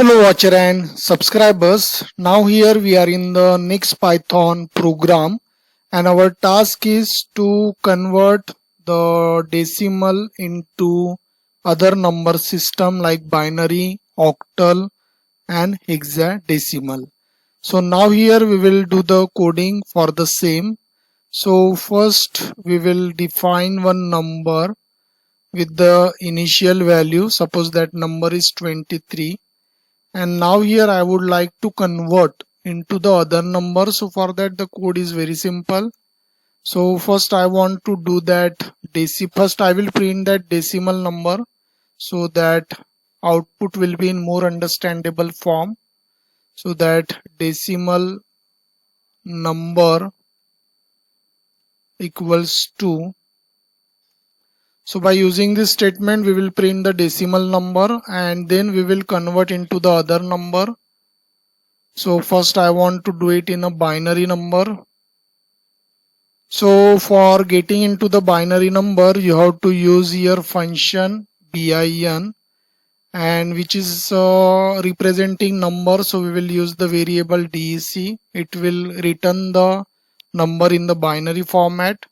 Hello watcher and subscribers. Now here we are in the next Python program and our task is to convert the decimal into other number system like binary, octal and hexadecimal. So now here we will do the coding for the same. So first we will define one number with the initial value. Suppose that number is 23. And now here I would like to convert into the other number. So for that the code is very simple. So first I want to do that first I will print that decimal number so that output will be in more understandable form. So that decimal number equals to, so by using this statement we will print the decimal number and then we will convert into the other number. So first I want to do it in a binary number. So for getting into the binary number you have to use here function bin, and which is representing number. So we will use the variable dec. It will return the number in the binary format,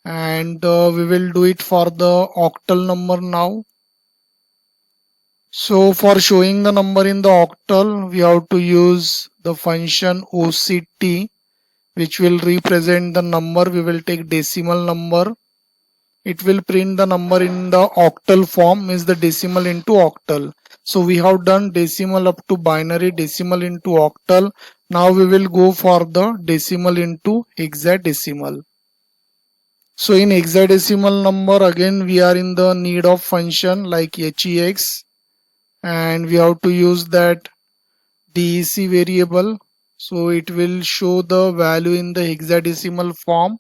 and we will do it for the octal number now. So for showing the number in the octal we have to use the function oct, which will represent the number. We will take decimal number. It will print the number in the octal form, means the decimal into octal. So we have done decimal up to binary, decimal into octal. Now we will go for the decimal into hexadecimal. So in hexadecimal number again we are in the need of function like hex, and we have to use that dec variable. So it will show the value in the hexadecimal form.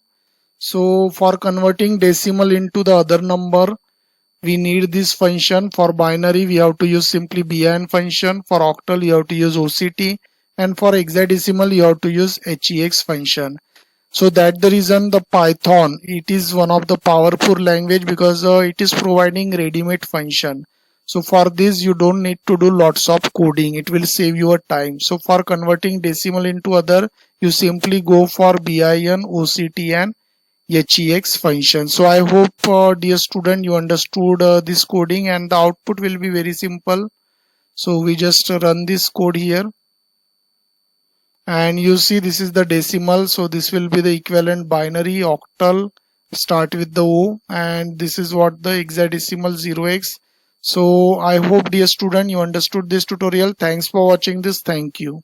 So for converting decimal into the other number we need this function. For binary we have to use simply bin function, for octal you have to use oct, and for hexadecimal you have to use hex function. So that the reason the Python, it is one of the powerful language because it is providing ready-made function. So for this you don't need to do lots of coding, it will save your time. So for converting decimal into other you simply go for bin, oct and hex function. So I hope dear student you understood this coding, and the output will be very simple. So we just run this code here and you see this is the decimal. So this will be the equivalent binary, octal start with the O, and this is what the hexadecimal 0x. So I hope dear student you understood this tutorial. Thanks for watching this. Thank you.